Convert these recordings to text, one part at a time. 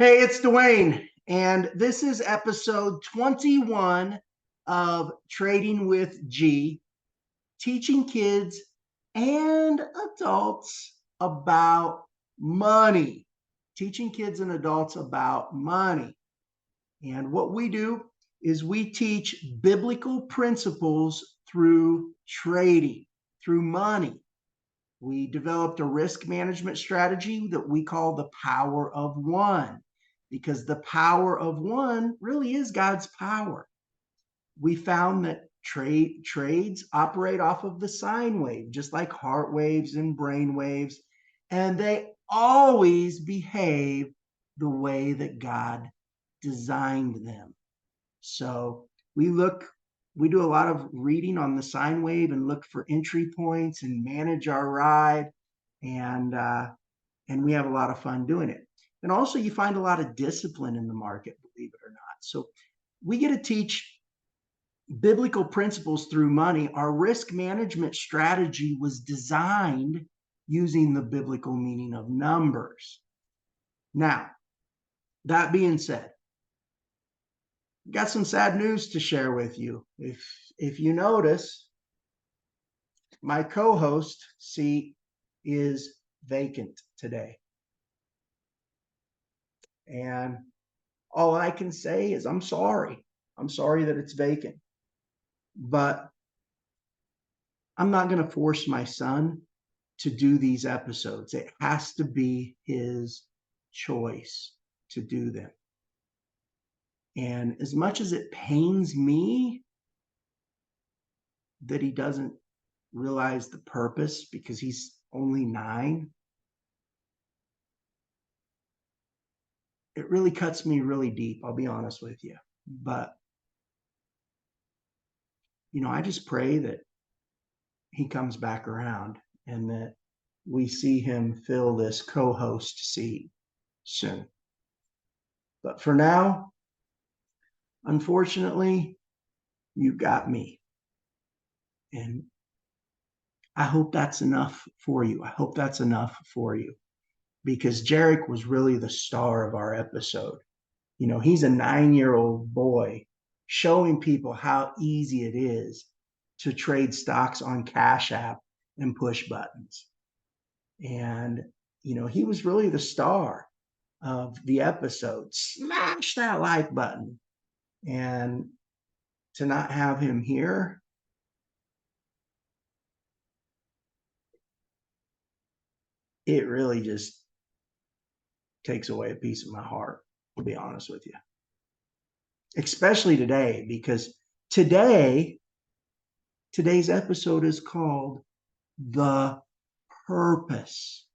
Hey, it's Dwayne, and this is episode 21 of Trading with G, teaching kids and adults about money. Teaching kids and adults about money. And what we do is we teach biblical principles through trading, through money. We developed a risk management strategy that we call the power of one, because the power of one really is God's power. We found that trades operate off of the sine wave, just like heart waves and brain waves, and they always behave the way that God designed them. So we look, we do a lot of reading on the sine wave and look for entry points and manage our ride, and and we have a lot of fun doing it. And also, you find a lot of discipline in the market, believe it or not. So we get to teach biblical principles through money. Our risk management strategy was designed using the biblical meaning of numbers. Now, that being said, got some sad news to share with you. If you notice, my co-host seat is vacant today. And all I can say is I'm sorry. I'm sorry that it's vacant. But I'm not going to force my son to do these episodes. It has to be his choice to do them. And as much as it pains me that he doesn't realize the purpose because he's only 9, it really cuts me really deep, I'll be honest with you. But, I just pray that he comes back around and that we see him fill this co-host seat soon. But for now, unfortunately, you got me. And I hope that's enough for you. I hope that's enough for you, because Gerrick was really the star of our episode. He's a 9-year-old boy showing people how easy it is to trade stocks on CashApp and push buttons. And, he was really the star of the episode. Smash that like button. And to not have him here, it really just takes away a piece of my heart, to be honest with you. Especially today, because today's episode is called The Purpose.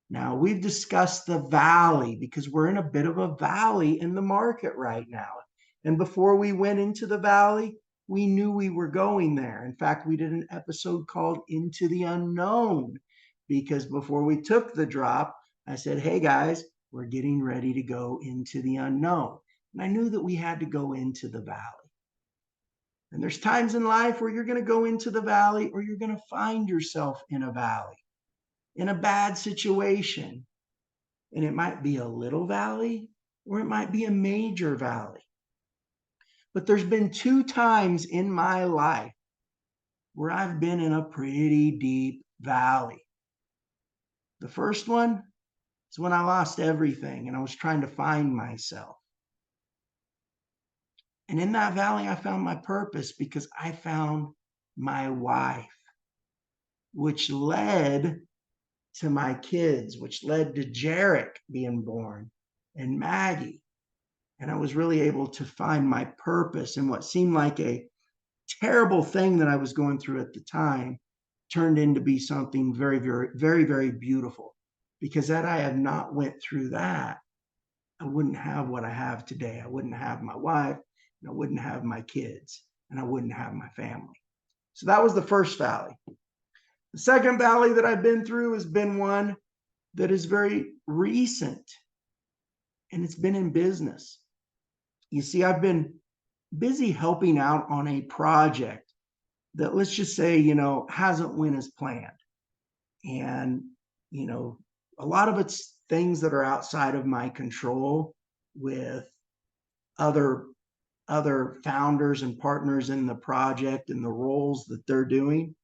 Now, we've discussed the valley because we're in a bit of a valley in the market right now. And before we went into the valley, we knew we were going there. In fact, we did an episode called Into the Unknown, because before we took the drop, I said, hey guys, we're getting ready to go into the unknown. And I knew that we had to go into the valley. And there's times in life where you're going to go into the valley, or you're going to find yourself in a valley, in a bad situation. And it might be a little valley, or it might be a major valley. But there's been 2 times in my life where I've been in a pretty deep valley. The first one is when I lost everything and I was trying to find myself. And in that valley, I found my purpose because I found my wife, which led to my kids, which led to Gerrick being born and Maggie. And I was really able to find my purpose, in what seemed like a terrible thing that I was going through at the time turned into be something very, very, very, very beautiful. Because had I have not went through that, I wouldn't have what I have today. I wouldn't have my wife, and I wouldn't have my kids, and I wouldn't have my family. So that was the first valley. The second valley that I've been through has been one that is very recent, and it's been in business. You see, I've been busy helping out on a project that, let's just say, hasn't went as planned. And, a lot of it's things that are outside of my control with other other founders and partners in the project and the roles that they're doing.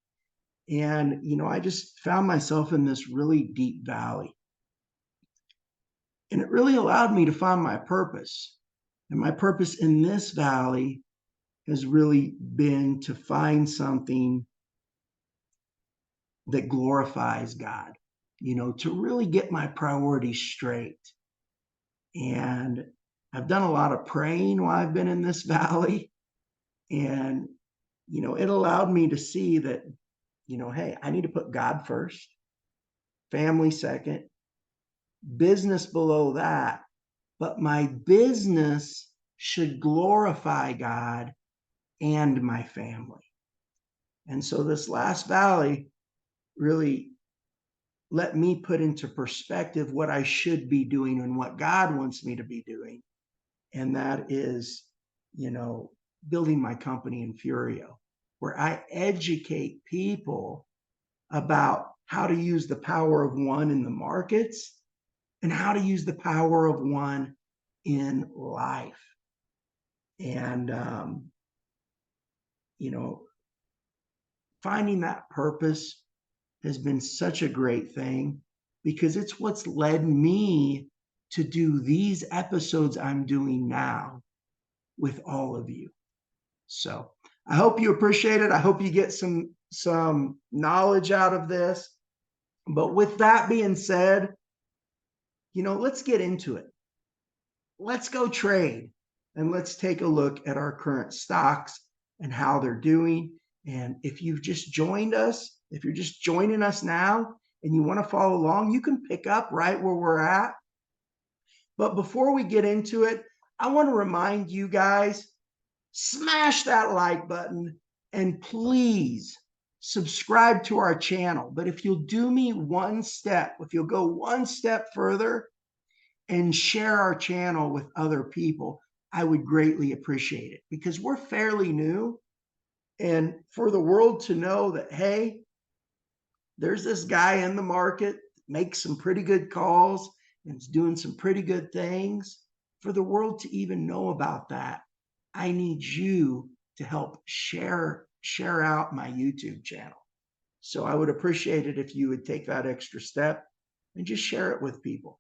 And, I just found myself in this really deep valley. And it really allowed me to find my purpose. And my purpose in this valley has really been to find something that glorifies God, to really get my priorities straight. And I've done a lot of praying while I've been in this valley. And, it allowed me to see that, hey, I need to put God first, family second, business below that. But my business should glorify God and my family. And so this last valley really let me put into perspective what I should be doing and what God wants me to be doing. And that is, building my company in Furio, where I educate people about how to use the power of one in the markets and how to use the power of one in life. And, finding that purpose has been such a great thing because it's what's led me to do these episodes I'm doing now with all of you. So I hope you appreciate it. I hope you get some knowledge out of this. But with that being said, let's get into it. Let's go trade and let's take a look at our current stocks and how they're doing. And if you've just joined us, if you're just joining us now and you want to follow along, you can pick up right where we're at. But before we get into it, I want to remind you guys, smash that like button and please subscribe to our channel. But if you'll do me one step, if you'll go one step further and share our channel with other people, I would greatly appreciate it because we're fairly new. And for the world to know that, hey, there's this guy in the market, makes some pretty good calls and is doing some pretty good things, for the world to even know about that, I need you to help share out my YouTube channel. So I would appreciate it if you would take that extra step and just share it with people.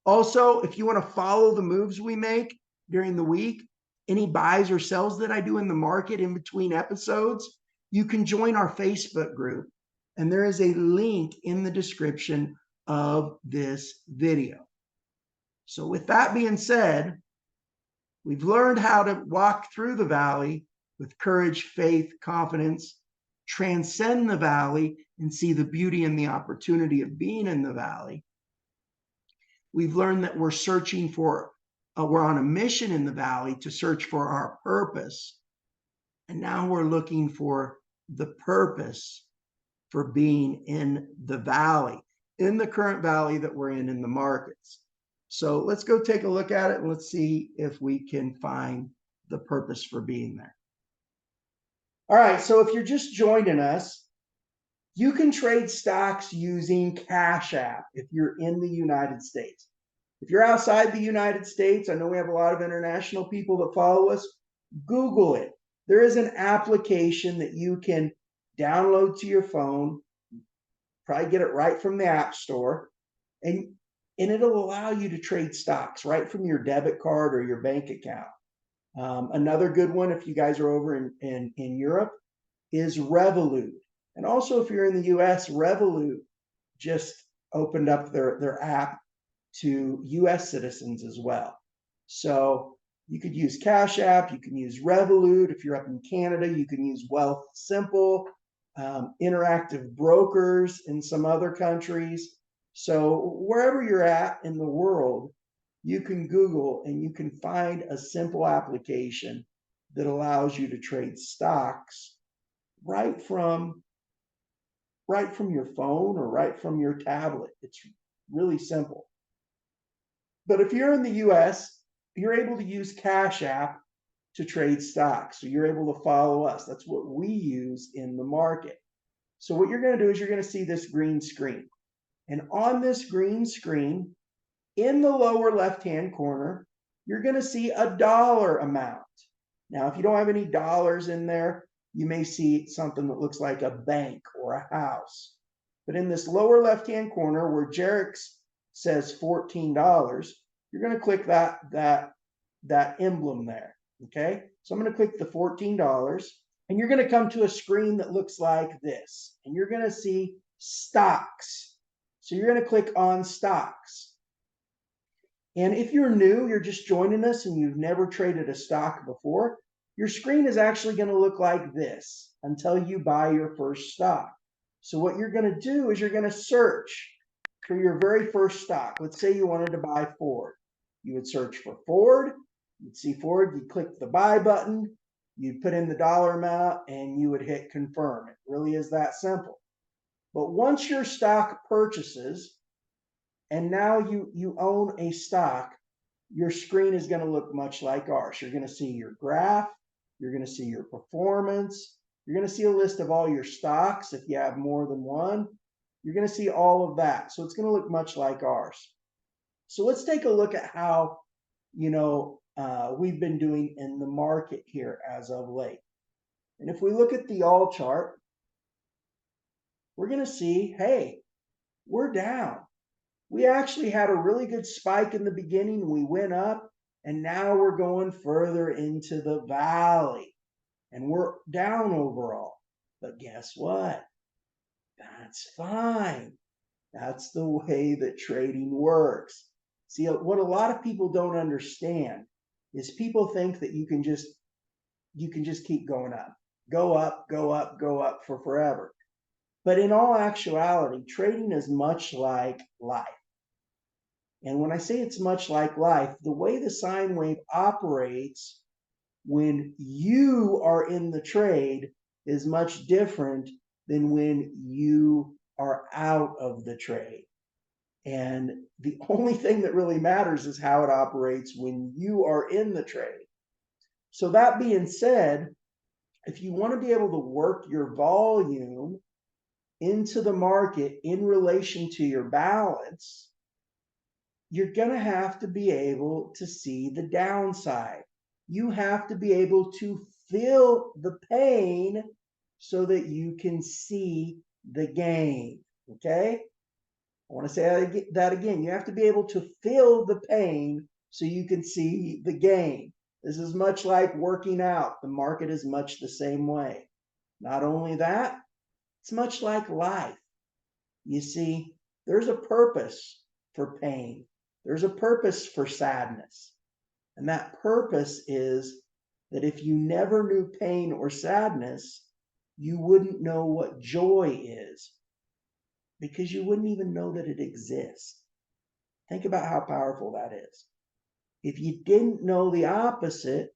Also, if you want to follow the moves we make during the week, any buys or sells that I do in the market in between episodes, you can join our Facebook group. And there is a link in the description of this video. So with that being said, we've learned how to walk through the valley with courage, faith, confidence, transcend the valley, and see the beauty and the opportunity of being in the valley. We've learned that we're searching for, we're on a mission in the valley to search for our purpose. And now we're looking for the purpose for being in the valley, in the current valley that we're in the markets. So let's go take a look at it and let's see if we can find the purpose for being there. All right, so if you're just joining us, you can trade stocks using CashApp if you're in the United States. If you're outside the United States, I know we have a lot of international people that follow us, Google it. There is an application that you can download to your phone, probably get it right from the App Store, and it'll allow you to trade stocks right from your debit card or your bank account. Another good one, if you guys are over in Europe, is Revolut. And also, if you're in the US, Revolut just opened up their app to US citizens as well. So you could use CashApp, you can use Revolut. If you're up in Canada, you can use Wealth Simple, Interactive Brokers in some other countries. So wherever you're at in the world, you can Google and you can find a simple application that allows you to trade stocks right from your phone or right from your tablet. It's really simple. But if you're in the US, you're able to use Cash App to trade stocks. So you're able to follow us. That's what we use in the market. So what you're going to do is you're going to see this green screen. And on this green screen, in the lower left-hand corner, you're going to see a dollar amount. Now, if you don't have any dollars in there, you may see something that looks like a bank or a house. But in this lower left-hand corner where Gerrick's says $14, you're going to click that emblem there. Okay, so I'm going to click the $14, and you're going to come to a screen that looks like this, and you're going to see stocks. So you're going to click on stocks. And if you're new, you're just joining us and you've never traded a stock before, your screen is actually going to look like this until you buy your first stock. So what you're going to do is you're going to search for your very first stock. Let's say you wanted to buy Ford. You would search for Ford. You'd see Ford. You'd click the buy button. You'd put in the dollar amount and you would hit confirm. It really is that simple. But once your stock purchases, and now you own a stock, your screen is going to look much like ours. You're going to see your graph. You're going to see your performance. You're going to see a list of all your stocks if you have more than one. You're going to see all of that. So it's going to look much like ours. So let's take a look at how, we've been doing in the market here as of late. And if we look at the all chart, we're going to see, hey, we're down. We actually had a really good spike in the beginning. We went up, and now we're going further into the valley, and we're down overall. But guess what? That's fine. That's the way that trading works. See, what a lot of people don't understand is people think that you can just keep going up, go up, go up, go up for forever. But in all actuality, trading is much like life. And when I say it's much like life, the way the sine wave operates when you are in the trade is much different than when you are out of the trade. And the only thing that really matters is how it operates when you are in the trade. So that being said, if you want to be able to work your volume into the market in relation to your balance, you're going to have to be able to see the downside. You have to be able to feel the pain so that you can see the gain. Okay? I want to say that again. You have to be able to feel the pain so you can see the gain. This is much like working out. The market is much the same way. Not only that, it's much like life. You see, there's a purpose for pain. There's a purpose for sadness. And that purpose is that if you never knew pain or sadness, you wouldn't know what joy is, because you wouldn't even know that it exists. Think about how powerful that is. If you didn't know the opposite,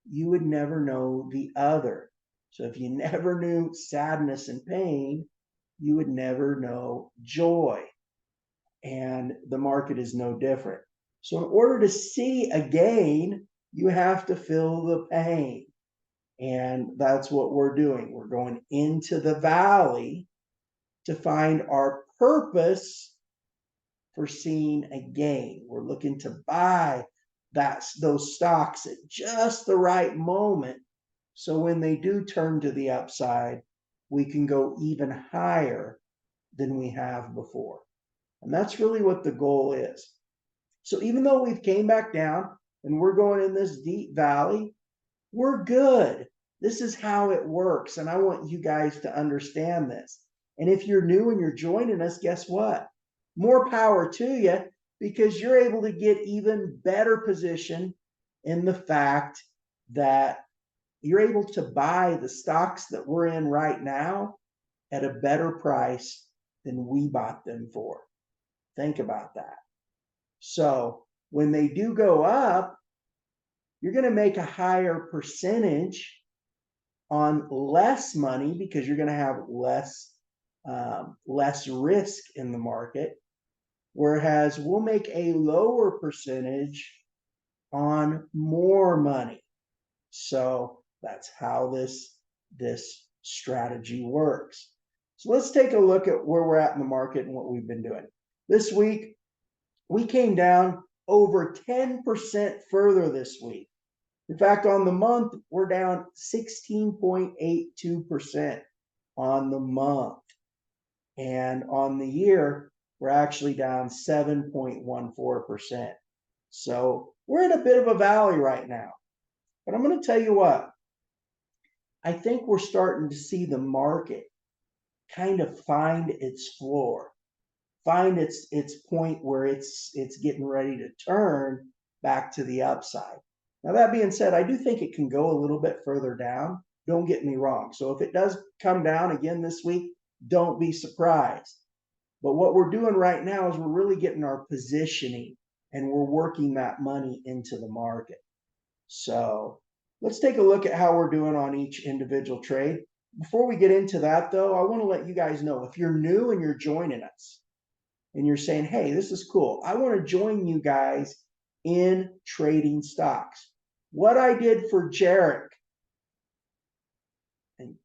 you would never know the other. So if you never knew sadness and pain, you would never know joy. And the market is no different. So in order to see a gain, you have to feel the pain. And that's what we're doing. We're going into the valley to find our purpose for seeing a gain. We're looking to buy those stocks at just the right moment. So when they do turn to the upside, we can go even higher than we have before. And that's really what the goal is. So even though we've came back down and we're going in this deep valley, we're good. This is how it works. And I want you guys to understand this. And if you're new and you're joining us, guess what? More power to you, because you're able to get even better position in the fact that you're able to buy the stocks that we're in right now at a better price than we bought them for. Think about that. So when they do go up, you're going to make a higher percentage on less money because you're going to have less risk in the market, whereas we'll make a lower percentage on more money. So that's how this strategy works. So let's take a look at where we're at in the market and what we've been doing. This week, we came down over 10% further this week. In fact, on the month, we're down 16.82% on the month. And on the year, we're actually down 7.14%. So we're in a bit of a valley right now. But I'm going to tell you what, I think we're starting to see the market kind of find its floor, find its point where it's getting ready to turn back to the upside. Now, that being said, I do think it can go a little bit further down. Don't get me wrong. So if it does come down again this week, don't be surprised. But what we're doing right now is we're really getting our positioning and we're working that money into the market. So let's take a look at how we're doing on each individual trade. Before we get into that, though, I want to let you guys know if you're new and you're joining us and you're saying, hey, this is cool, I want to join you guys in trading stocks. What I did for Gerrick, and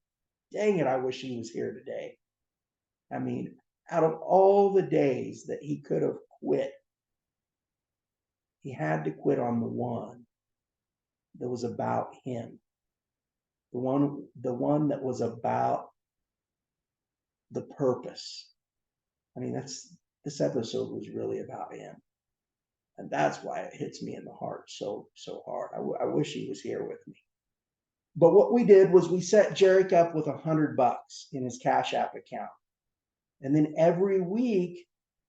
dang it, I wish he was here today. I mean, out of all the days that he could have quit, he had to quit on the one that was about him. The one that was about the purpose. I mean, this episode was really about him. And that's why it hits me in the heart so hard. I wish he was here with me. But what we did was we set Gerrick up with $100 in his CashApp account. And then every week,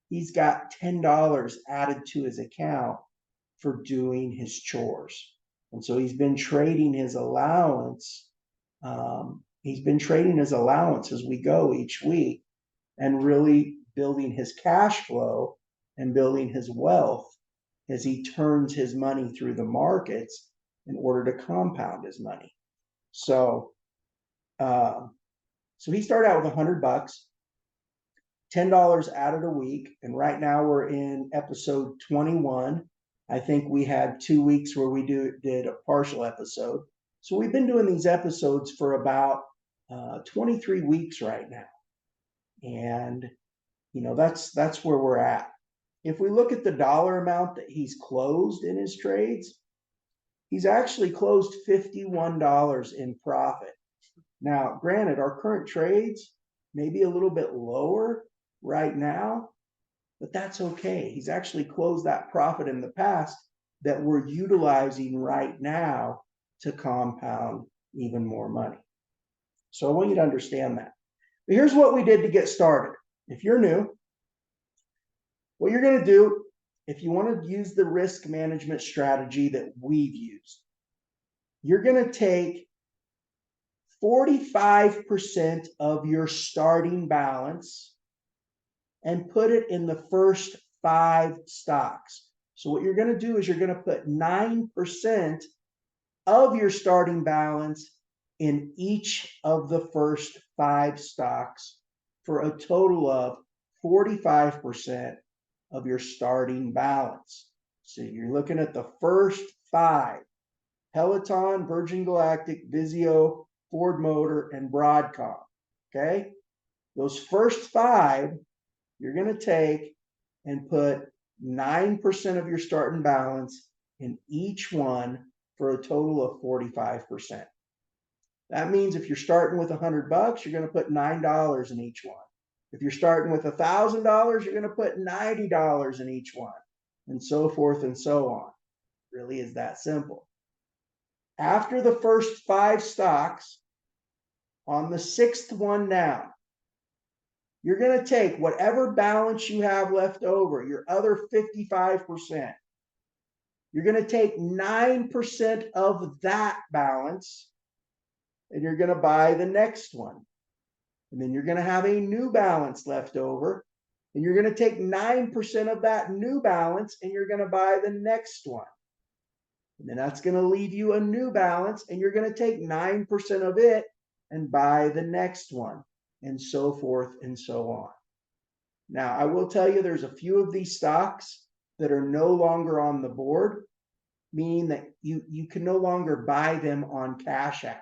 he's got $10 added to his account for doing his chores. And so he's been trading his allowance. He's been trading his allowance as we go each week and really building his cash flow and building his wealth as he turns his money through the markets in order to compound his money. So he started out with $100, $10 added a week. And right now we're in episode 21. I think we had 2 weeks where we did a partial episode. So we've been doing these episodes for about 23 weeks right now. And, that's where we're at. If we look at the dollar amount that he's closed in his trades, he's actually closed $51 in profit. Now, granted, our current trades may be a little bit lower right now, but that's okay. He's actually closed that profit in the past that we're utilizing right now to compound even more money. So I want you to understand that. But here's what we did to get started. If you're new, what you're going to do, if you want to use the risk management strategy that we've used, you're going to take 45% of your starting balance and put it in the first 5 stocks. So what you're going to do is you're going to put 9% of your starting balance in each of the first 5 stocks for a total of 45% of your starting balance. So you're looking at the first 5: Peloton, Virgin Galactic, Vizio, Ford Motor, and Broadcom. Okay? Those first 5, you're going to take and put 9% of your starting balance in each one for a total of 45%. That means if you're starting with $100, you're going to put $9 in each one. If you're starting with $1,000, you're going to put $90 in each one, and so forth and so on. It really is that simple. After the first 5 stocks, on the 6th one down, you're going to take whatever balance you have left over, your other 55%. You're going to take 9% of that balance, and you're going to buy the next one. And then you're going to have a new balance left over, and you're going to take 9% of that new balance, and you're going to buy the next one. And then that's going to leave you a new balance, and you're going to take 9% of it and buy the next one, and so forth and so on. Now, I will tell you there's a few of these stocks that are no longer on the board, meaning that you can no longer buy them on CashApp.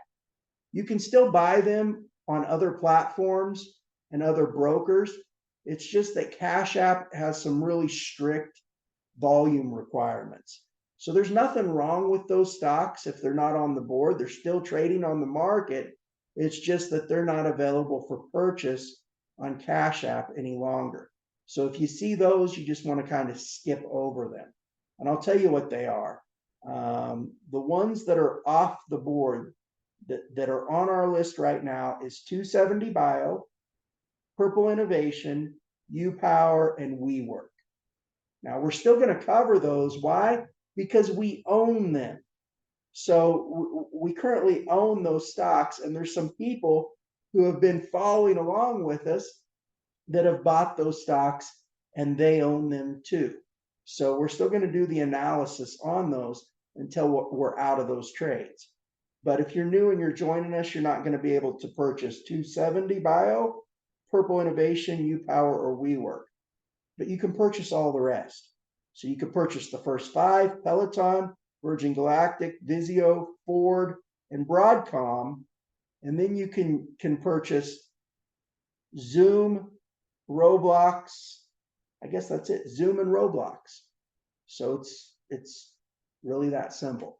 You can still buy them on other platforms and other brokers. It's just that Cash App has some really strict volume requirements. So there's nothing wrong with those stocks if they're not on the board. They're still trading on the market. It's just that they're not available for purchase on Cash App any longer. So if you see those, you just want to kind of skip over them. And I'll tell you what they are. The ones that are off the board that are on our list right now is 270 Bio, Purple Innovation, UPower, and WeWork. Now we're still going to cover those. Why? Because we own them. So we currently own those stocks, and there's some people who have been following along with us that have bought those stocks and they own them too. So we're still going to do the analysis on those until we're out of those trades. But if you're new and you're joining us, you're not going to be able to purchase 270 Bio, Purple Innovation, UPower, or WeWork. But you can purchase all the rest. So you can purchase the first 5, Peloton, Virgin Galactic, Vizio, Ford, and Broadcom. And then you can purchase Zoom, Roblox. I guess that's it, Zoom and Roblox. So it's really that simple.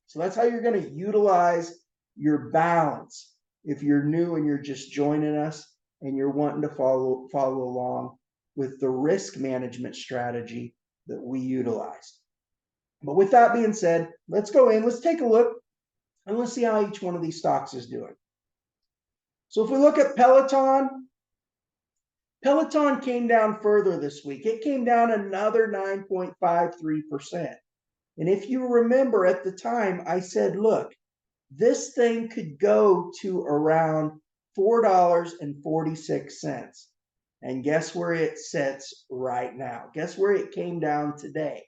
So that's how you're going to utilize your balance if you're new and you're just joining us and you're wanting to follow along with the risk management strategy that we utilize. But with that being said, let's go in, let's take a look, and let's see how each one of these stocks is doing. So if we look at Peloton, Peloton came down further this week. It came down another 9.53%. And if you remember at the time, I said, look, this thing could go to around $4.46. And guess where it sits right now? Guess where it came down today?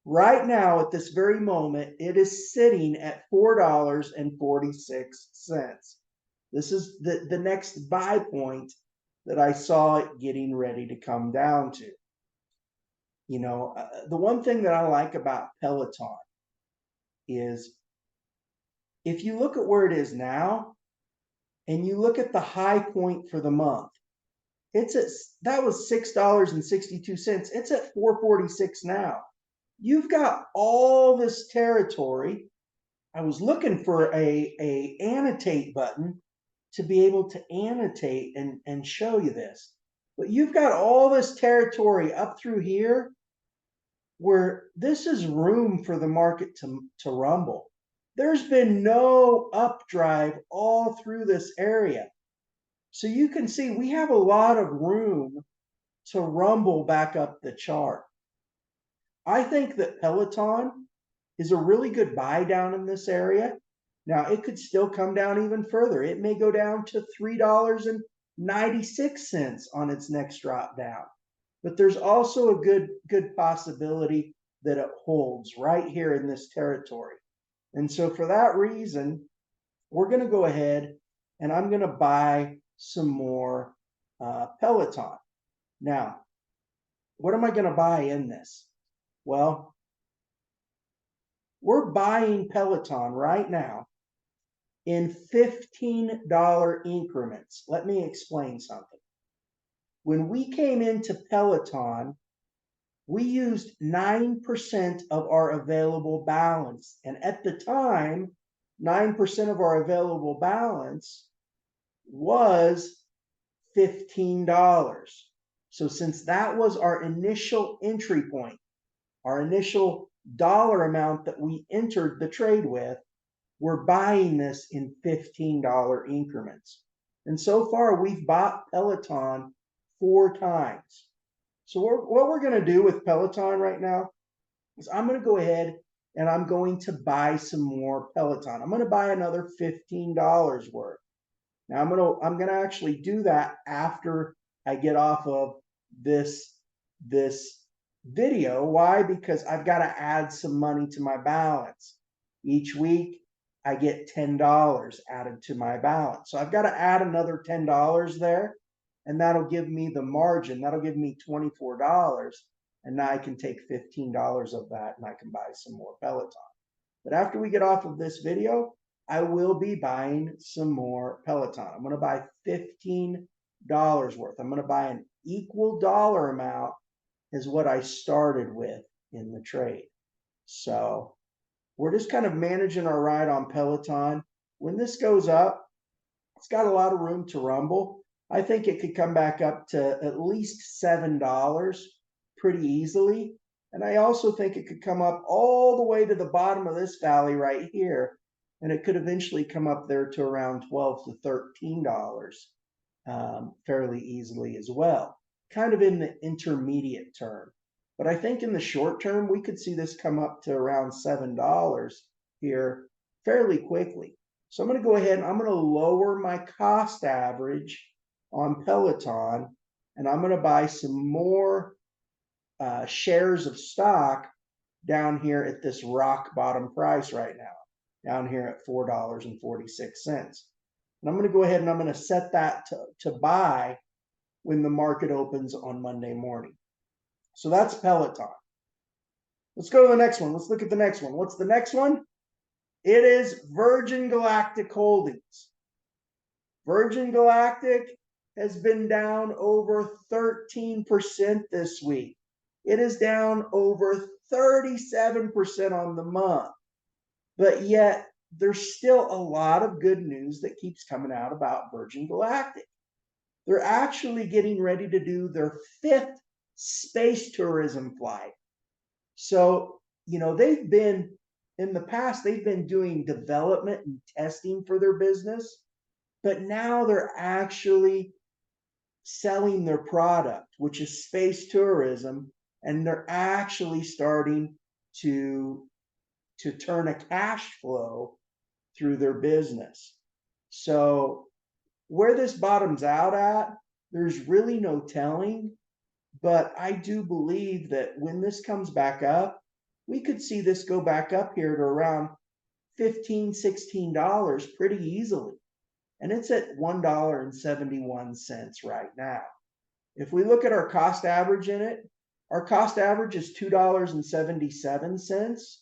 Right now, at this very moment, it is sitting at $4.46. This is the next buy point that I saw it getting ready to come down to. You know, the one thing that I like about Peloton is if you look at where it is now and you look at the high point for the month, that was $6.62. It's at $4.46 now. You've got all this territory. I was looking for a annotate button to be able to annotate and show you this. But you've got all this territory up through here where this is room for the market to rumble. There's been no updrive all through this area. So you can see we have a lot of room to rumble back up the chart. I think that Peloton is a really good buy down in this area. Now, it could still come down even further. It may go down to $3.96 on its next drop down. But there's also a good possibility that it holds right here in this territory. And so for that reason, we're going to go ahead and I'm going to buy some more Peloton. Now, what am I going to buy in this? Well, we're buying Peloton right now in $15 increments. Let me explain something. When we came into Peloton, we used 9% of our available balance. And at the time, 9% of our available balance was $15. So since that was our initial entry point, our initial dollar amount that we entered the trade with, we're buying this in $15 increments. And so far, we've bought Peloton 4 times. So what we're going to do with Peloton right now is I'm going to go ahead and I'm going to buy some more Peloton. I'm going to buy another $15 worth. Now I'm going to actually do that after I get off of this video. Why? Because I've got to add some money to my balance. Each week I get $10 added to my balance. So I've got to add another $10 there, and that'll give me the margin. That'll give me $24. And now I can take $15 of that and I can buy some more Peloton. But after we get off of this video, I will be buying some more Peloton. I'm going to buy $15 worth. I'm going to buy an equal dollar amount as what I started with in the trade. So we're just kind of managing our ride on Peloton. When this goes up, it's got a lot of room to rumble. I think it could come back up to at least $7 pretty easily. And I also think it could come up all the way to the bottom of this valley right here. And it could eventually come up there to around $12 to $13 fairly easily as well, kind of in the intermediate term. But I think in the short term, we could see this come up to around $7 here fairly quickly. So I'm going to go ahead and I'm going to lower my cost average on Peloton, and I'm going to buy some more shares of stock down here at this rock bottom price right now, down here at $4.46. And I'm going to go ahead and I'm going to set that to buy when the market opens on Monday morning. So that's Peloton. Let's go to the next one. Let's look at the next one. What's the next one? It is Virgin Galactic Holdings. Virgin Galactic has been down over 13% this week. It is down over 37% on the month. But yet, there's still a lot of good news that keeps coming out about Virgin Galactic. They're actually getting ready to do their 5th space tourism flight. So, they've been, in the past, they've been doing development and testing for their business, but now they're actually selling their product, which is space tourism, and they're actually starting to turn a cash flow through their business. So where this bottoms out at, there's really no telling, but I do believe that when this comes back up, we could see this go back up here to around $15, $16 pretty easily. And it's at $1.71 right now. If we look at our cost average in it, our cost average is $2.77.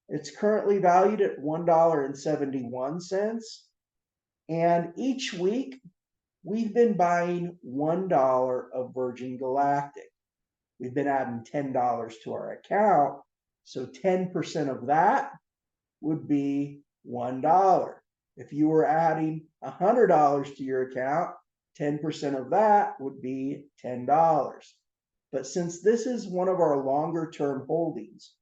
It's currently valued at $1.71. And each week, we've been buying $1 of Virgin Galactic. We've been adding $10 to our account. So 10% of that would be $1. If you were adding $100 to your account, 10% of that would be $10. But since this is one of our longer term holdings,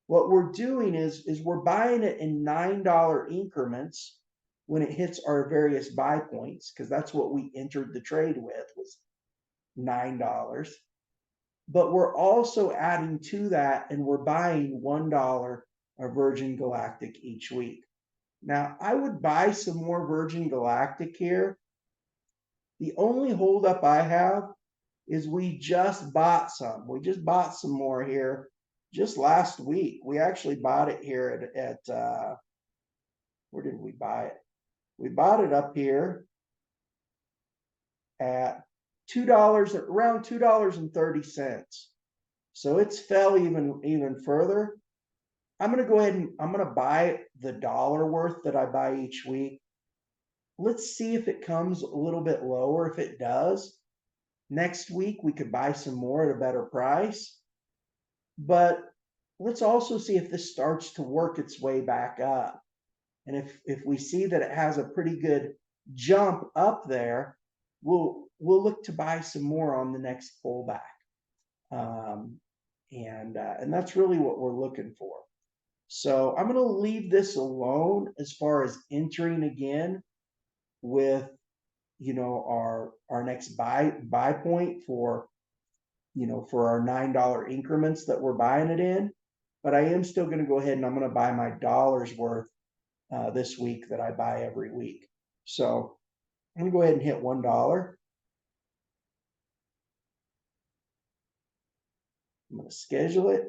what we're doing is we're buying it in $9 increments when it hits our various buy points, because that's what we entered the trade with, was $9. But we're also adding to that, and we're buying $1 of Virgin Galactic each week. Now, I would buy some more Virgin Galactic here. The only holdup I have is we just bought some. We just bought some more here just last week. We actually bought it here at where did we buy it? We bought it up here at $2, around $2.30. So it's fell even further. I'm going to go ahead and I'm going to buy the dollar worth that I buy each week. Let's see if it comes a little bit lower. If it does, next week we could buy some more at a better price. But let's also see if this starts to work its way back up. And if we see that it has a pretty good jump up there, we'll look to buy some more on the next pullback. And that's really what we're looking for. So I'm going to leave this alone as far as entering again with, our next buy point for, for our $9 increments that we're buying it in. But I am still going to go ahead and I'm going to buy my dollar's worth this week that I buy every week. So I'm going to go ahead and hit $1. I'm going to schedule it.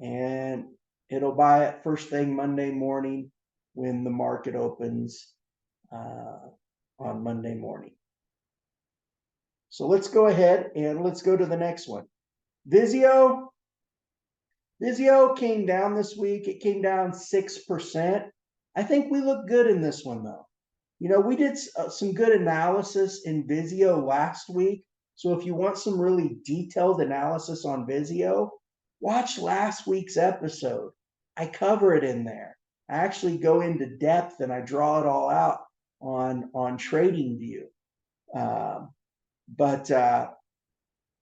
And it'll buy it first thing Monday morning when the market opens on Monday morning. So let's go ahead and let's go to the next one. Vizio came down this week. It came down 6%. I think we look good in this one though. We did some good analysis in Visio last week. So if you want some really detailed analysis on Visio, watch last week's episode. I cover it in there. I actually go into depth and I draw it all out on TradingView. But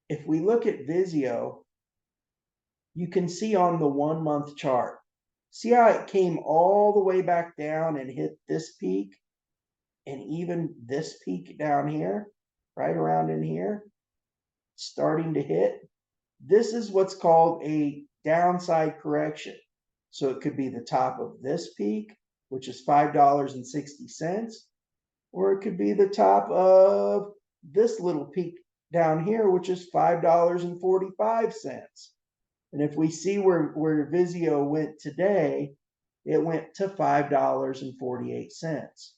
if we look at Visio, you can see on the 1 month chart, see how it came all the way back down and hit this peak? And even this peak down here, right around in here, starting to hit. This is what's called a downside correction. So it could be the top of this peak, which is $5.60, or it could be the top of this little peak down here, which is $5.45. And if we see where Visio went today, it went to $5.48.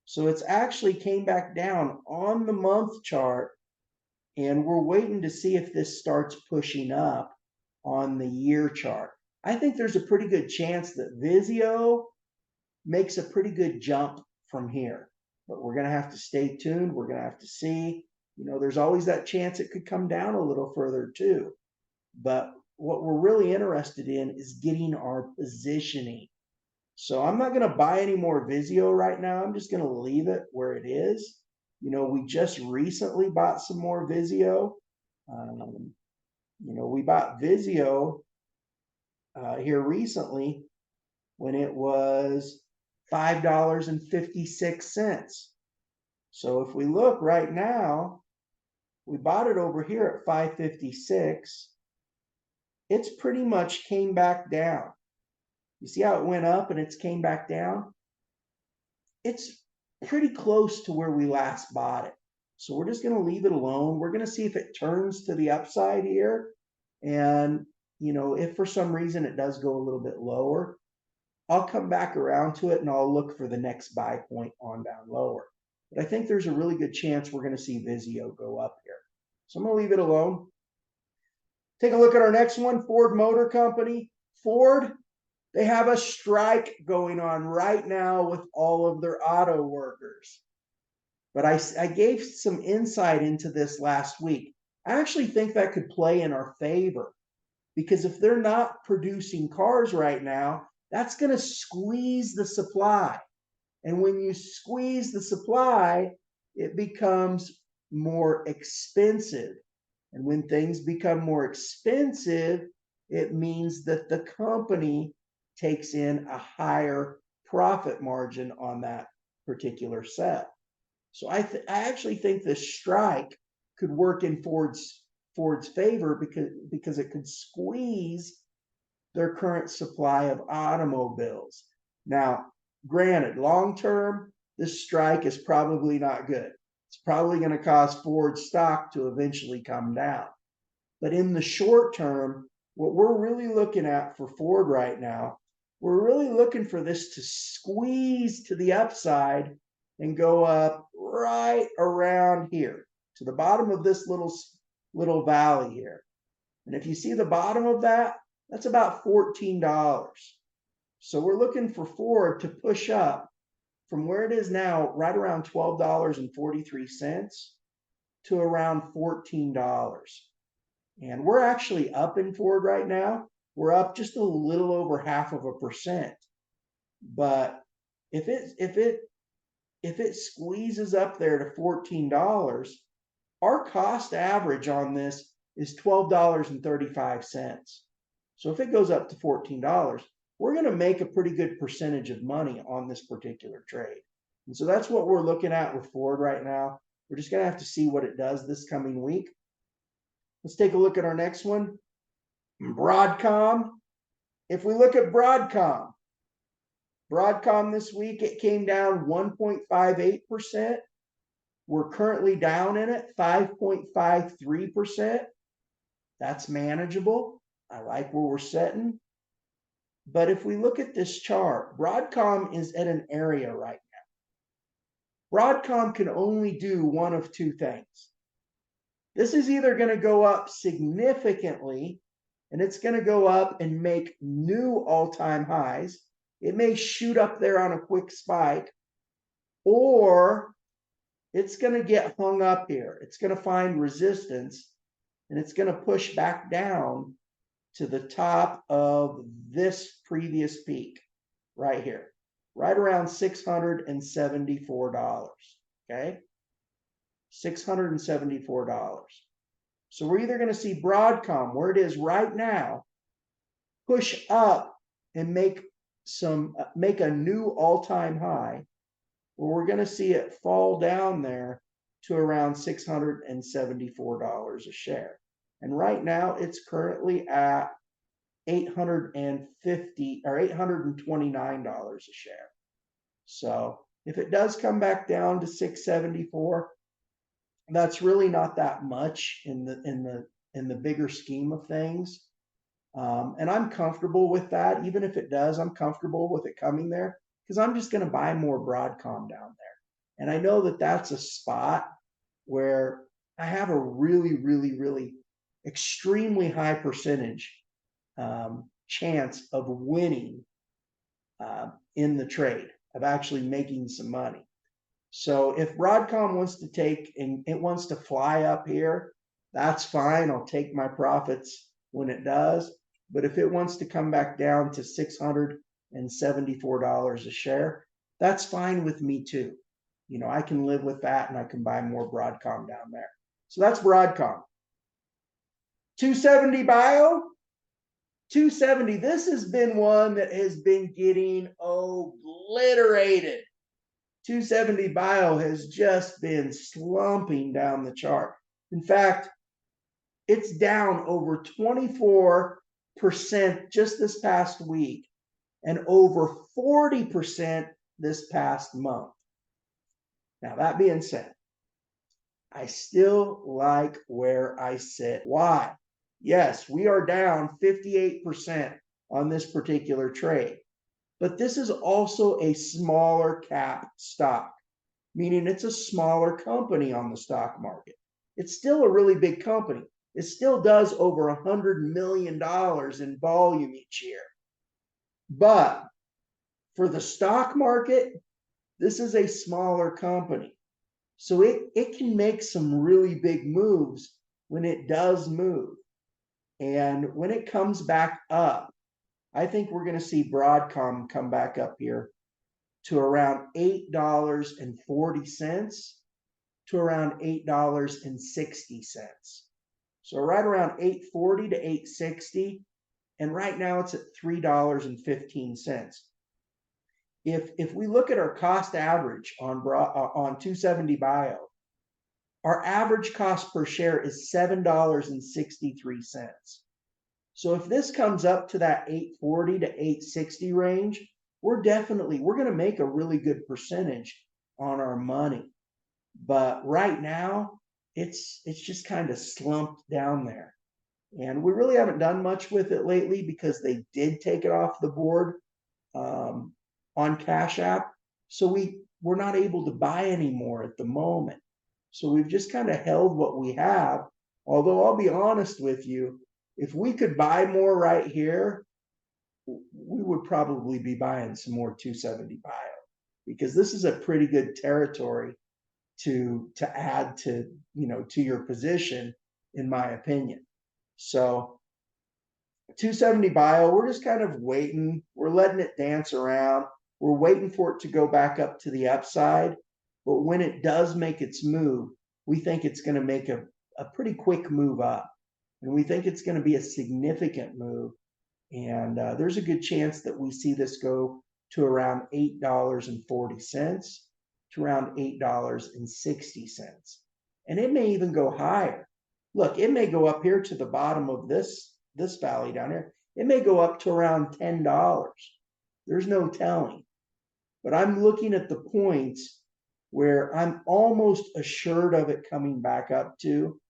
So it's actually came back down on the month chart, and we're waiting to see if this starts pushing up on the year chart. I think there's a pretty good chance that Visio makes a pretty good jump from here, but we're going to have to stay tuned. We're going to have to see. There's always that chance it could come down a little further too. But what we're really interested in is getting our positioning. So I'm not going to buy any more Visio right now. I'm just going to leave it where it is. We just recently bought some more Visio. We bought Visio here recently when it was $5.56. So if we look right now, we bought it over here at $5.56. It's pretty much came back down. You see how it went up and it's came back down? It's pretty close to where we last bought it. So we're just going to leave it alone. We're going to see if it turns to the upside here. And, if for some reason it does go a little bit lower, I'll come back around to it and I'll look for the next buy point on down lower. But I think there's a really good chance we're going to see Visio go up here. So I'm going to leave it alone. Take a look at our next one, Ford Motor Company. Ford, they have a strike going on right now with all of their auto workers. But I gave some insight into this last week. I actually think that could play in our favor, because if they're not producing cars right now, that's going to squeeze the supply. And when you squeeze the supply, it becomes more expensive. And when things become more expensive, it means that the company takes in a higher profit margin on that particular sale. So I actually think this strike could work in Ford's favor, because it could squeeze their current supply of automobiles. Now, granted, long term, this strike is probably not good. It's probably going to cause Ford stock to eventually come down. But in the short term, what we're really looking at for Ford right now, we're really looking for this to squeeze to the upside and go up right around here to the bottom of this little valley here. And if you see the bottom of that, that's about $14. So we're looking for Ford to push up from where it is now, right around $12.43 to around $14. And we're actually up in Ford right now. We're up just a little over 0.5%. But if it squeezes up there to $14, our cost average on this is $12.35. So if it goes up to $14, we're going to make a pretty good percentage of money on this particular trade. And so that's what we're looking at with Ford right now. We're just going to have to see what it does this coming week. Let's take a look at our next one, Broadcom. If we look at Broadcom this week, it came down 1.58%. We're currently down in it 5.53%. That's manageable. I like where we're sitting. But if we look at this chart, Broadcom is at an area right now. Broadcom can only do one of two things. This is either going to go up significantly, and it's going to go up and make new all-time highs. It may shoot up there on a quick spike, or it's going to get hung up here. It's going to find resistance and it's going to push back down to the top of this previous peak right here, right around $674. Okay. $674. So we're either going to see Broadcom where it is right now, push up and make a new all-time high, or we're going to see it fall down there to around $674 a share. And right now it's currently at $850 or $829 a share. So if it does come back down to 674, that's really not that much in the bigger scheme of things. And I'm comfortable with that. Even if it does, I'm comfortable with it coming there because I'm just going to buy more Broadcom down there. And I know that that's a spot where I have a really, really, really extremely high percentage chance of winning in the trade, of actually making some money. So if Broadcom wants to take and it wants to fly up here, that's fine. I'll take my profits when it does. But if it wants to come back down to $674 a share, that's fine with me too. You know, I can live with that and I can buy more Broadcom down there. So that's Broadcom. 270 Bio. 270. This has been one that has been getting obliterated. 270 Bio has just been slumping down the chart. In fact, it's down over 24% just this past week and over 40% this past month. Now, that being said, I still like where I sit. Why? Yes, we are down 58% on this particular trade, but this is also a smaller cap stock, meaning it's a smaller company on the stock market. It's still a really big company. It still does over $100 million in volume each year. But for the stock market, this is a smaller company. So it can make some really big moves when it does move. And when it comes back up, I think we're going to see Broadcom come back up here to around $8.40 to around $8.60. So right around 840 to 860. And right now it's at $3.15. If we look at our cost average on 270 Bio, our average cost per share is $7.63. So if this comes up to that 840 to 860 range, we're going to make a really good percentage on our money. But right now, it's just kind of slumped down there. And we really haven't done much with it lately because they did take it off the board on CashApp. So we're not able to buy anymore at the moment. So we've just kind of held what we have. Although I'll be honest with you, if we could buy more right here, we would probably be buying some more 270 Bio because this is a pretty good territory to add to, to your position, in my opinion. So 270 Bio, we're just kind of waiting. We're letting it dance around. We're waiting for it to go back up to the upside. But when it does make its move, we think it's going to make a pretty quick move up. And we think it's going to be a significant move. And there's a good chance that we see this go to around $8.40 to around $8.60. And it may even go higher. Look, it may go up here to the bottom of this valley down here. It may go up to around $10. There's no telling. But I'm looking at the points where I'm almost assured of it coming back up to,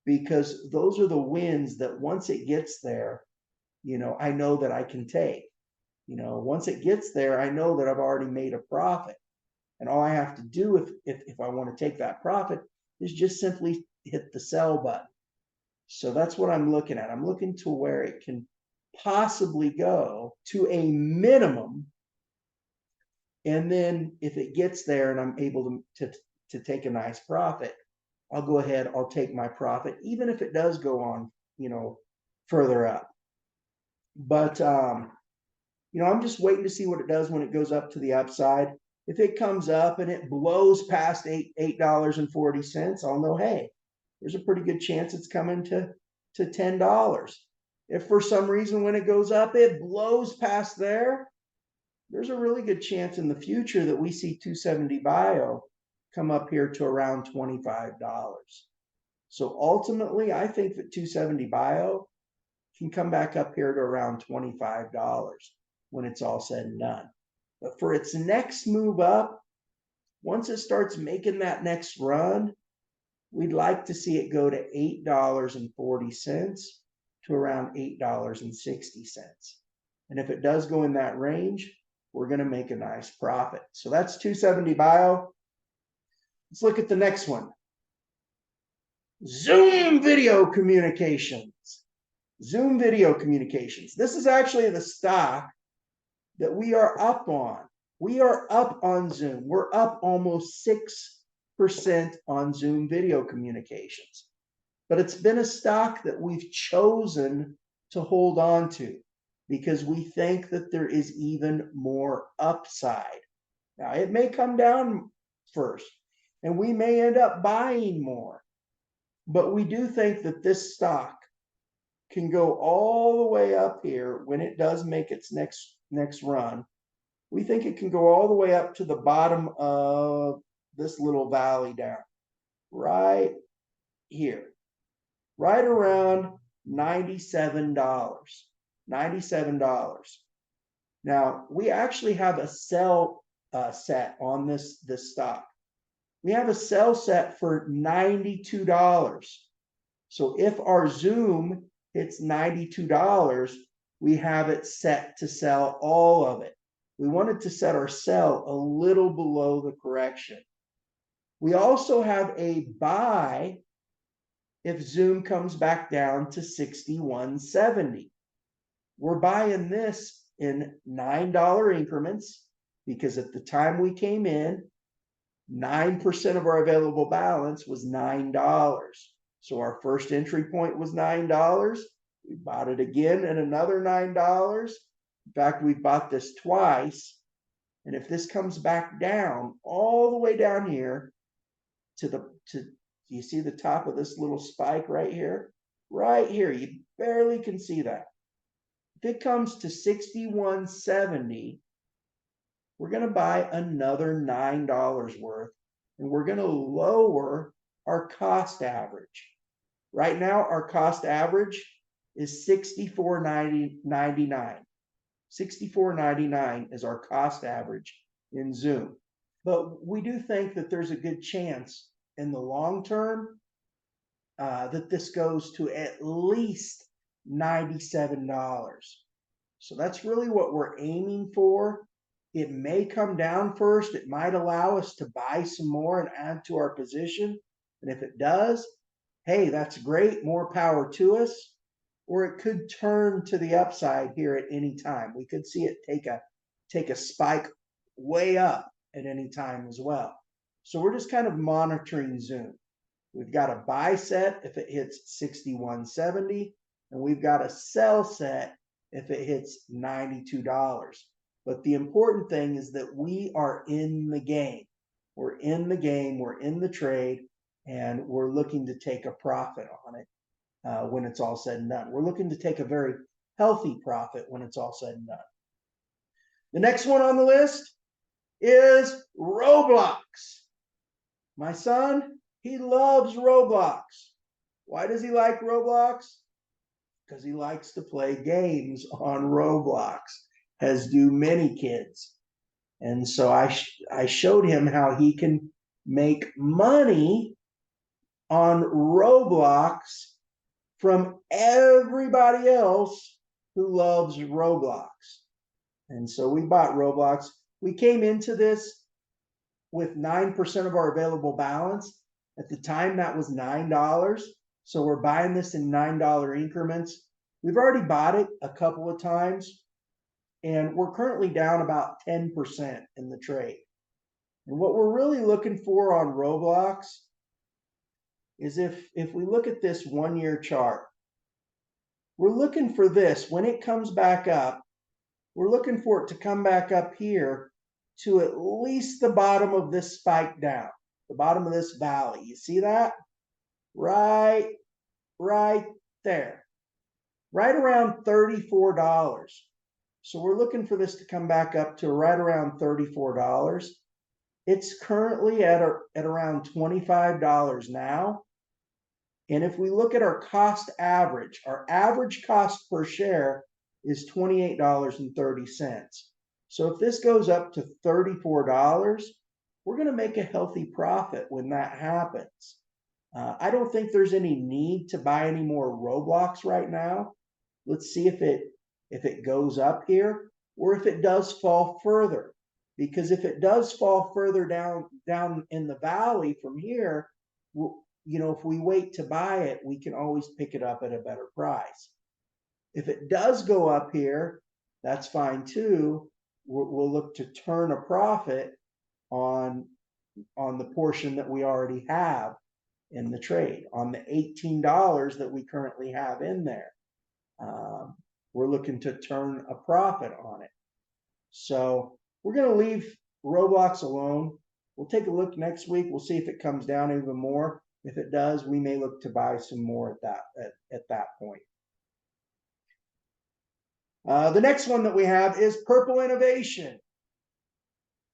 because those are the wins that once it gets there, I know that I can take. Once it gets there, I know that I've already made a profit. And all I have to do if I want to take that profit is just simply hit the sell button. So that's what I'm looking at. I'm looking to where it can possibly go to a minimum And then if it gets there and I'm able to take a nice profit, I'll go ahead, I'll take my profit, even if it does go on, further up. But I'm just waiting to see what it does when it goes up to the upside. If it comes up and it blows past $8.40, I'll know, hey, there's a pretty good chance it's coming to $10. If for some reason when it goes up, it blows past there's a really good chance in the future that we see 270 bio come up here to around $25. So ultimately, I think that 270 bio can come back up here to around $25 when it's all said and done. But for its next move up, once it starts making that next run, we'd like to see it go to $8.40 to around $8.60. And if it does go in that range, we're going to make a nice profit. So that's 270 bio. Let's look at the next one. Zoom video communications. Zoom video communications. This is actually the stock that we are up on. We are up on Zoom. We're up almost 6% on Zoom video communications. But it's been a stock that we've chosen to hold on to because we think that there is even more upside. Now, it may come down first, and we may end up buying more. But we do think that this stock can go all the way up here when it does make its next run. We think it can go all the way up to the bottom of this little valley down, right here, right around $97. $97. Now, we actually have a sell set on this stock. We have a sell set for $92. So if our Zoom hits $92, we have it set to sell all of it. We wanted to set our sell a little below the correction. We also have a buy if Zoom comes back down to 61.70. We're buying this in $9 increments because at the time we came in, 9% of our available balance was $9. So our first entry point was $9. We bought it again at another $9. In fact, we bought this twice. And if this comes back down, all the way down here do you see the top of this little spike right here? Right here, you barely can see that. If it comes to 61.70, we're going to buy another $9 worth, and we're going to lower our cost average. Right now, our cost average is $64.99. $64.99 is our cost average in Zoom. But we do think that there's a good chance in the long term that this goes to at least $97. So that's really what we're aiming for. It may come down first. It might allow us to buy some more and add to our position. And if it does, hey, that's great, more power to us. Or it could turn to the upside here at any time. We could see it take a spike way up at any time as well. So we're just kind of monitoring Zoom. We've got a buy set if it hits 61.70, and we've got a sell set if it hits $92. But the important thing is that we are in the game. We're in the game, we're in the trade, and we're looking to take a profit on it when it's all said and done. We're looking to take a very healthy profit when it's all said and done. The next one on the list is Roblox. My son, he loves Roblox. Why does he like Roblox? Because he likes to play games on Roblox, as do many kids. And so I showed him how he can make money on Roblox from everybody else who loves Roblox. And so we bought Roblox. We came into this with 9% of our available balance. At the time, that was $9. So we're buying this in $9 increments. We've already bought it a couple of times. and we're currently down about 10% in the trade. And what we're really looking for on Roblox is if we look at this 1 year chart, we're looking for this. When it comes back up, we're looking for it to come back up here to at least the bottom of this spike down, the bottom of this valley. You see that? Right there, right around $34. So we're looking for this to come back up to right around $34. It's currently at around $25 now. And if we look at our cost average, our average cost per share is $28.30. So if this goes up to $34, we're going to make a healthy profit when that happens. I don't think there's any need to buy any more Roblox right now. Let's see if it goes up here or if it does fall further. Because if it does fall further down in the valley from here, if we wait to buy it, we can always pick it up at a better price. If it does go up here, that's fine too. We'll look to turn a profit on the portion that we already have in the trade, on the $18 that we currently have in there. We're looking to turn a profit on it. So we're going to leave Roblox alone. We'll take a look next week. We'll see if it comes down even more. If it does, we may look to buy some more at that point. The next one that we have is Purple Innovation.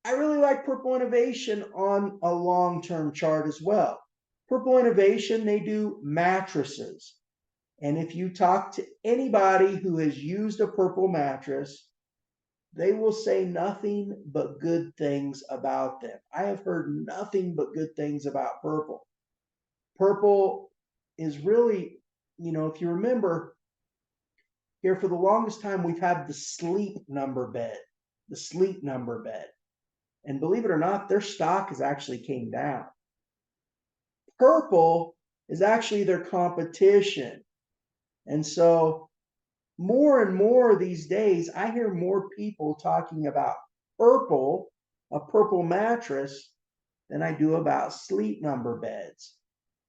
I really like Purple Innovation on a long-term chart as well. Purple Innovation, they do mattresses. And if you talk to anybody who has used a Purple mattress, they will say nothing but good things about them. I have heard nothing but good things about Purple. Purple is really, if you remember, here for the longest time, we've had the sleep number bed. And believe it or not, their stock has actually came down. Purple is actually their competition. And so more and more these days, I hear more people talking about Purple, a Purple mattress, than I do about sleep number beds.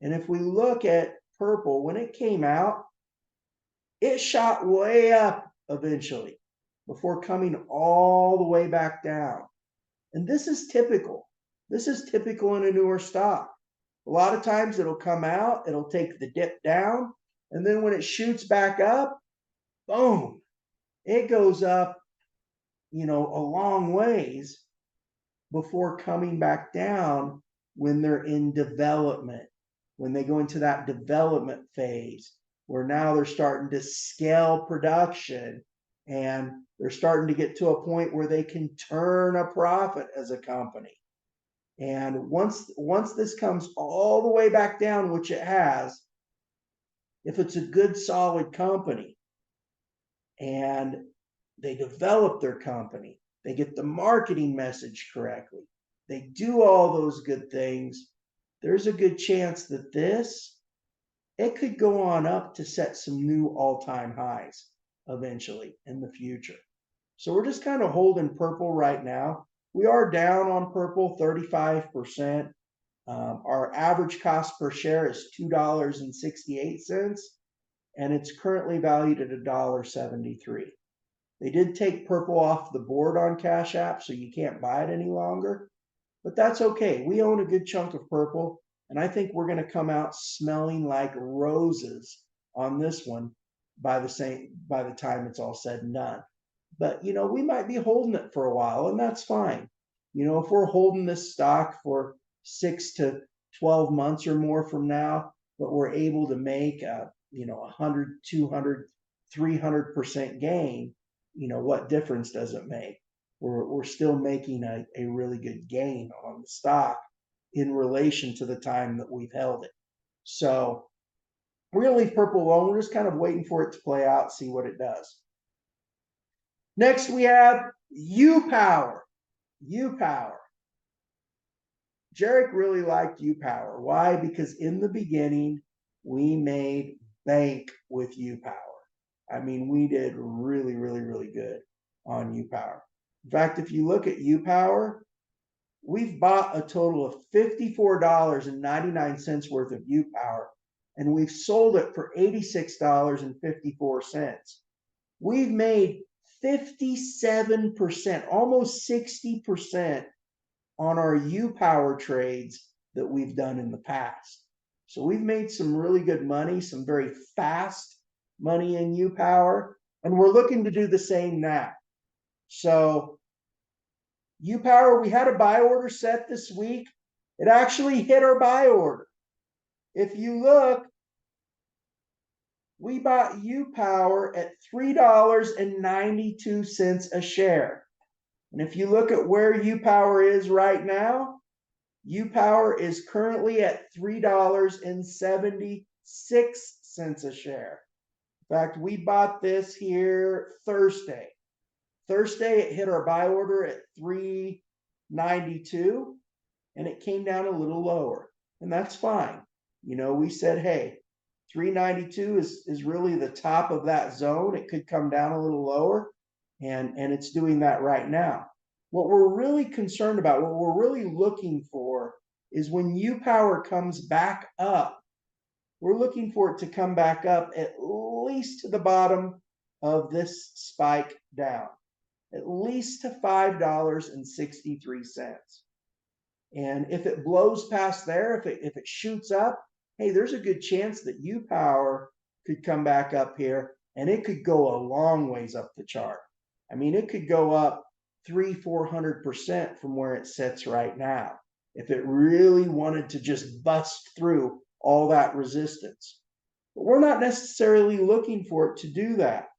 And if we look at Purple, when it came out, it shot way up eventually before coming all the way back down. And this is typical. This is typical in a newer stock. A lot of times it'll come out, it'll take the dip down, and then when it shoots back up, boom, it goes up, a long ways before coming back down when they're in development, when they go into that development phase, where now they're starting to scale production and they're starting to get to a point where they can turn a profit as a company. And once this comes all the way back down, which it has, if it's a good solid company and they develop their company, they get the marketing message correctly, they do all those good things, there's a good chance that it could go on up to set some new all-time highs eventually in the future. So we're just kind of holding Purple right now. We are down on Purple 35%. Our average cost per share is $2.68, and it's currently valued at $1.73. They did take Purple off the board on CashApp, so you can't buy it any longer. But that's okay. We own a good chunk of Purple, and I think we're going to come out smelling like roses on this one by the time it's all said and done. But we might be holding it for a while, and that's fine. If we're holding this stock for 6 to 12 months or more from now, but we're able to make 100, 200, 300% gain, what difference does it make? We're still making a really good gain on the stock in relation to the time that we've held it. So we're going to leave Purple alone. We're just kind of waiting for it to play out, see what it does. Next, we have U-Power. Gerrick really liked U-Power. Why? Because in the beginning, we made bank with U-Power. I mean, we did really, really, really good on UPower. In fact, if you look at UPower, we've bought a total of $54.99 worth of UPower, and we've sold it for $86.54. We've made 57%, almost 60% on our UPower trades that we've done in the past. So we've made some really good money, some very fast money in UPower, and we're looking to do the same now. So UPower, we had a buy order set this week. It actually hit our buy order. If you look, we bought UPower at $3.92 a share. And if you look at where UPower is right now, UPower is currently at $3.76 a share. In fact, we bought this here Thursday. Thursday, it hit our buy order at $3.92, and it came down a little lower. And that's fine. You know, we said, hey, $3.92 is really the top of that zone. It could come down a little lower, and it's doing that right now. What we're really concerned about, what we're really looking for, is when UPower comes back up, we're looking for it to come back up at least to the bottom of this spike down, at least to $5.63. And if it blows past there, if it shoots up, hey, there's a good chance that UPower could come back up here, and it could go a long ways up the chart. I mean, it could go up 300-400% from where it sits right now if it really wanted to just bust through all that resistance. But we're not necessarily looking for it to do that.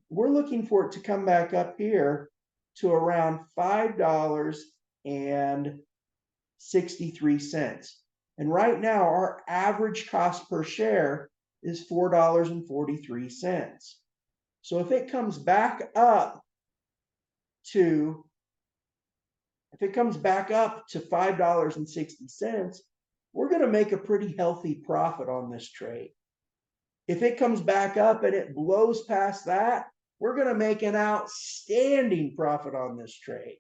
We're looking for it to come back up here to around $5.63. And right now, our average cost per share is $4.43. So if it comes back up to $5.60, we're going to make a pretty healthy profit on this trade. If it comes back up and it blows past that, we're going to make an outstanding profit on this trade.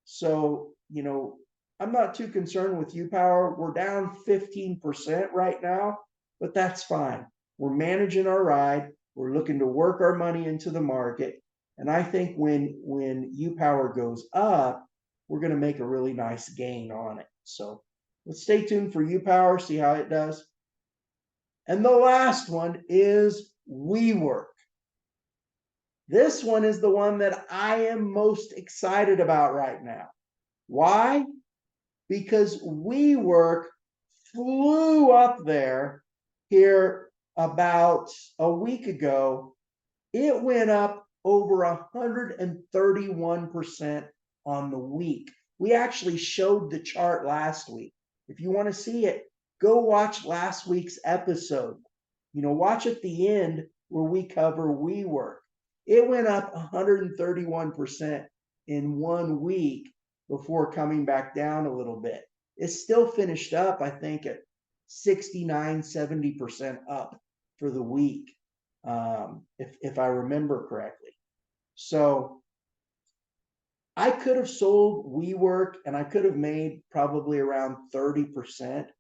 So, you know, I'm not too concerned with UPower. We're down 15% right now, but that's fine. We're managing our ride. We're looking to work our money into the market. And I think when UPower goes up, we're going to make a really nice gain on it. So let's stay tuned for UPower, see how it does. And the last one is WeWork. This one is the one that I am most excited about right now. Why? Because WeWork flew up there here about a week ago. It went up over 131% on the week. We actually showed the chart last week. If you want to see it, go watch last week's episode. You know, watch at the end where we cover WeWork. It went up 131% in 1 week before coming back down a little bit. It still finished up, I think, at 69-70% up for the week, if I remember correctly. So I could have sold WeWork and I could have made probably around 30%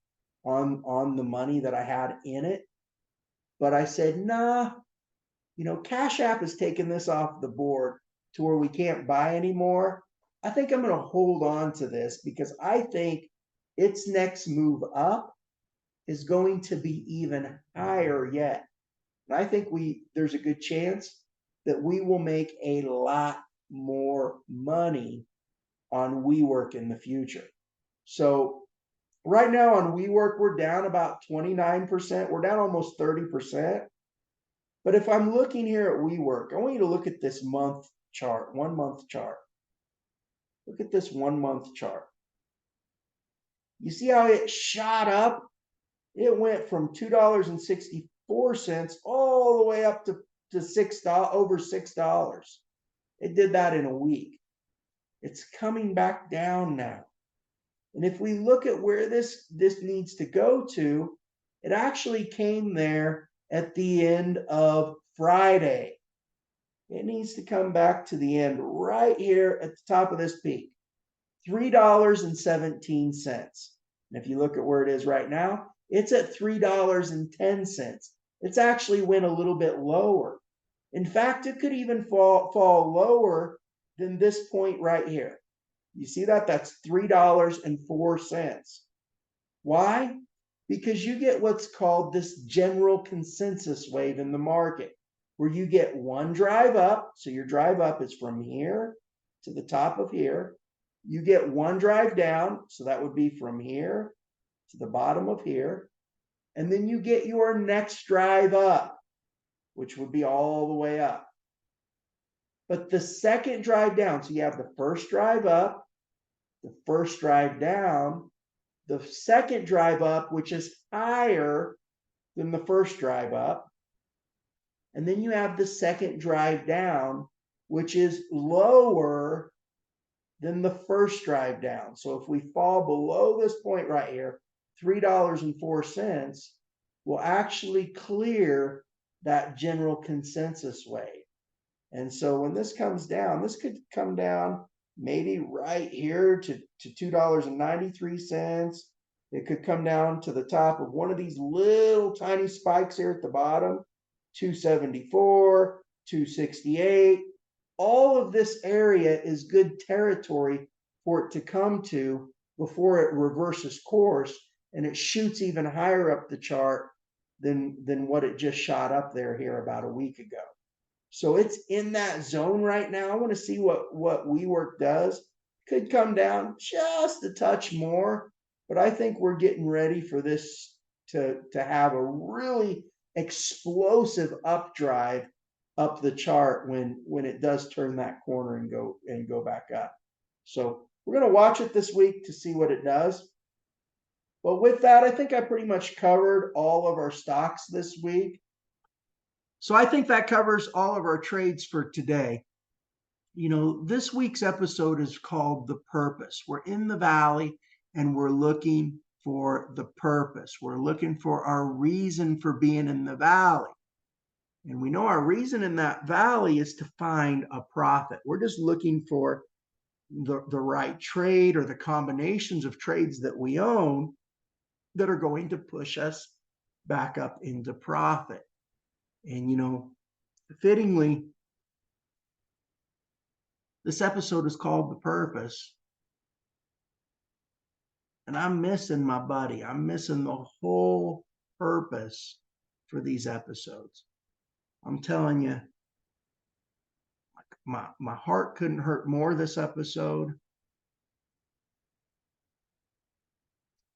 on the money that I had in it. But I said, nah, you know, CashApp has taken this off the board to where we can't buy anymore. I think I'm going to hold on to this because I think its next move up is going to be even higher yet. And I think there's a good chance that we will make a lot more money on WeWork in the future. So right now on WeWork, we're down about 29%. We're down almost 30%. But if I'm looking here at WeWork, I want you to look at this month chart, 1 month chart. Look at this 1 month chart. You see how it shot up? It went from $2.64 all the way up to $6, over $6. It did that in a week. It's coming back down now. And if we look at where this needs to go to, it actually came there at the end of Friday. It needs to come back to the end right here at the top of this peak, $3.17. And if you look at where it is right now, it's at $3.10. It's actually went a little bit lower. In fact, it could even fall lower than this point right here. You see that? That's $3.04. Why? Because you get what's called this general consensus wave in the market, where you get one drive up. So your drive up is from here to the top of here. You get one drive down. So that would be from here to the bottom of here. And then you get your next drive up, which would be all the way up. But the second drive down, so you have the first drive up, the first drive down, the second drive up, which is higher than the first drive up. And then you have the second drive down, which is lower than the first drive down. So if we fall below this point right here, $3.04, will actually clear that general consensus wave. And so when this comes down, this could come down maybe right here to $2.93. It could come down to the top of one of these little tiny spikes here at the bottom, 274, 268. All of this area is good territory for it to come to before it reverses course and it shoots even higher up the chart than what it just shot up there here about a week ago. So it's in that zone right now. I want to see what WeWork does. Could come down just a touch more, but I think we're getting ready for this to have a really explosive updrive up the chart when it does turn that corner and go back up. So we're going to watch it this week to see what it does. But with that, I think I pretty much covered all of our stocks this week. So I think that covers all of our trades for today. You know, this week's episode is called The Purpose. We're in the valley and we're looking for the purpose. We're looking for our reason for being in the valley. And we know our reason in that valley is to find a profit. We're just looking for the right trade or the combinations of trades that we own that are going to push us back up into profit. And, you know, fittingly, this episode is called The Purpose. And I'm missing my buddy. I'm missing the whole purpose for these episodes. I'm telling you, my heart couldn't hurt more this episode.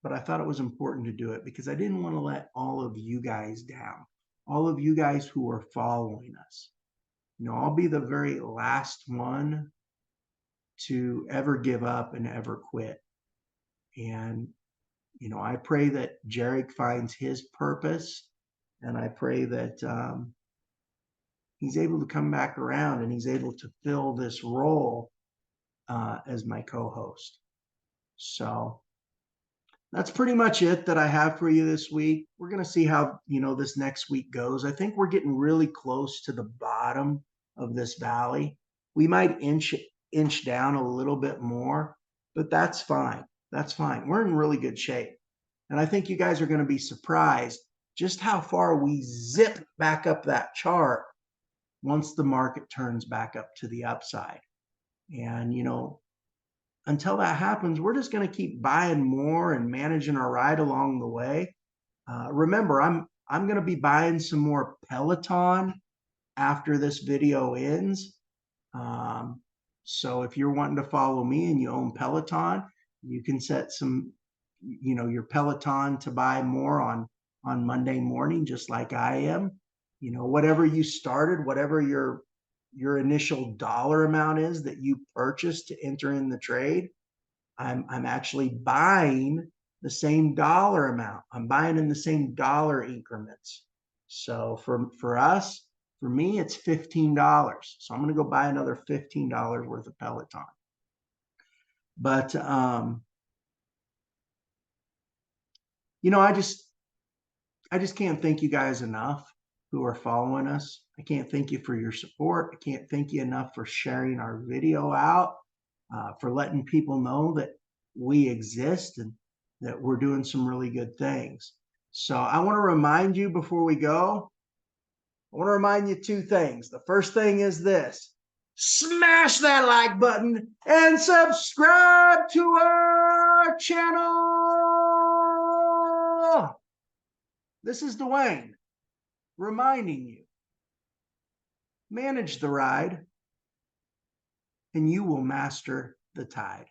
But I thought it was important to do it because I didn't want to let all of you guys down. All of you guys who are following us. You know, I'll be the very last one to ever give up and ever quit. And, you know, I pray that Gerrick finds his purpose, and I pray that he's able to come back around and he's able to fill this role as my co-host. So that's pretty much it that I have for you this week. We're going to see how, you know, this next week goes. I think we're getting really close to the bottom of this valley. We might inch down a little bit more, but that's fine. That's fine. We're in really good shape. And I think you guys are going to be surprised just how far we zip back up that chart once the market turns back up to the upside. And, you know, until that happens, we're just going to keep buying more and managing our ride along the way. Remember, I'm going to be buying some more Peloton after this video ends. So if you're wanting to follow me and you own Peloton, you can set some, you know, your Peloton to buy more on Monday morning, just like I am. You know, whatever you started, whatever your initial dollar amount is that you purchased to enter in the trade, I'm actually buying the same dollar amount. I'm buying in the same dollar increments. So for us, for me, it's $15. So I'm going to go buy another $15 worth of Peloton. But you know, I just can't thank you guys enough who are following us. I can't thank you for your support. I can't thank you enough for sharing our video out, for letting people know that we exist and that we're doing some really good things. So I want to remind you before we go, I want to remind you two things. The first thing is this: smash that like button and subscribe to our channel. This is Dwayne reminding you, manage the ride and you will master the tide.